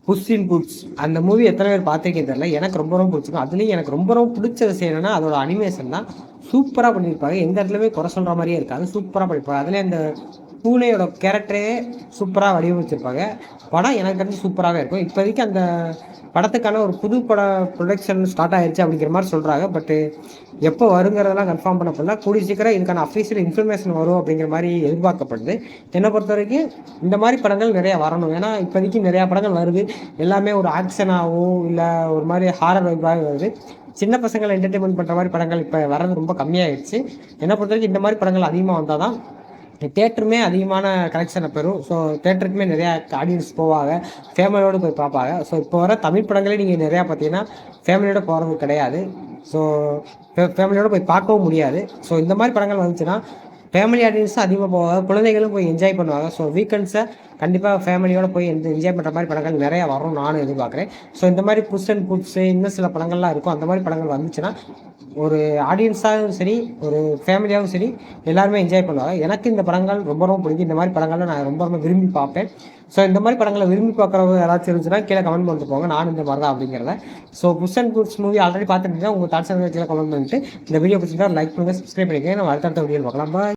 Push இன் puts அந்த movie எத்தனை பேர் பார்த்துருக்கேன் தெரியல. எனக்கு ரொம்ப ரொம்ப பிடிச்சிருக்கும். அதுலேயும் எனக்கு ரொம்ப ரொம்ப பிடிச்ச விஷயம் என்னன்னா அதோட அனிமேஷன் தான். சூப்பராக பண்ணியிருப்பாங்க. எந்த இடத்துலையுமே குறை சொல்கிற மாதிரியே இருக்காது. சூப்பராக பண்ணியிருப்பாங்க. அதுலேயே அந்த பூனையோட கேரக்டரே சூப்பராக வடிவமைச்சிருப்பாங்க. படம் எனக்கு தெரிஞ்சு சூப்பராகவே இருக்கும். இப்போதைக்கு அந்த படத்துக்கான ஒரு புது பட ப்ரொடக்ஷன் ஸ்டார்ட் ஆயிடுச்சு அப்படிங்கிற மாதிரி சொல்கிறாங்க. பட்டு எப்போ வருங்கிறதெல்லாம் கன்ஃபார்ம் பண்ண போடல. கூடிய சீக்கிரம் இதுக்கான அஃபீஷியல் இன்ஃபர்மேஷன் வரும் அப்படிங்கிற மாதிரி எதிர்பார்க்கப்படுது. என்னை பொறுத்த வரைக்கும் இந்த மாதிரி படங்கள் நிறையா வரணும். ஏன்னா இப்போதைக்கு நிறையா படங்கள் வருது. எல்லாமே ஒரு ஆக்ஷனாகவும் இல்லை ஒரு மாதிரி ஹாரர் வைப்பாக வருது. சின்ன பசங்களை என்டர்டெயின்மெண்ட் பண்ணுற மாதிரி படங்கள் இப்போ வர்றது ரொம்ப கம்மியாகிடுச்சு. என்னை பொறுத்த வரைக்கும் இந்த மாதிரி படங்கள் அதிகமாக வந்தால் தான் தேட்டருமே அதிகமான கலெக்ஷனை பெறும். ஸோ தேட்டருக்குமே நிறையா ஆடியன்ஸ் போவாங்க, ஃபேமிலியோடு போய் பார்ப்பாங்க. ஸோ இப்போ வர தமிழ் படங்களே நீங்கள் நிறையா பார்த்தீங்கன்னா ஃபேமிலியோடு போகிறது கிடையாது. ஸோ ஃபேமிலியோடு போய் பார்க்கவும் முடியாது. ஸோ இந்த மாதிரி படங்கள் வந்துச்சுன்னா ஃபேமிலி ஆடியன்ஸும் அதிகமாக போவாங்க, குழந்தைகளும் போய் என்ஜாய் பண்ணுவாங்க. ஸோ வீக்கெண்ட்ஸை கண்டிப்பாக ஃபேமிலியோடு போய் என்ஜாய் பண்ணுற மாதிரி படங்கள் நிறையா வரும் நானும் எதிர்பார்க்குறேன். ஸோ இந்த மாதிரி புஷ் அண்ட் புட்ஸு இன்னும் சில படங்கள்லாம் இருக்கும். அந்த மாதிரி படங்கள் வந்துச்சுன்னா ஒரு ஆடியன்ஸாகவும் சரி, ஒரு ஃபேமிலியாகவும் சரி, எல்லாருமே என்ஜாய் பண்ணுவாங்க. எனக்கு இந்த படங்கள் ரொம்ப ரொம்ப பிடிக்கும். இந்த மாதிரி படங்களை நான் ரொம்ப ரொம்ப விரும்பி பார்ப்பேன். ஸோ இந்த மாதிரி படங்களை விரும்பி பார்க்குறவங்க யாராச்சும் இருந்துச்சுன்னா கீழே கமெண்ட் பண்ணிட்டு போங்க. நானும் இந்த மாதிரி தான் அப்படிங்கிறத. So Puss and Boots movie already பார்த்துட்டு உங்கள் தாட்ஸ் கீழே கமெண்ட் பண்ணிட்டு இந்த வீடியோ பிடிச்சிட்டா லைக் பண்ணுங்கள், சப்ஸ்கிரைப் பண்ணிக்கங்க. நம்ம அடுத்தடுத்த வீடியோ பார்க்கலாம். பாய்.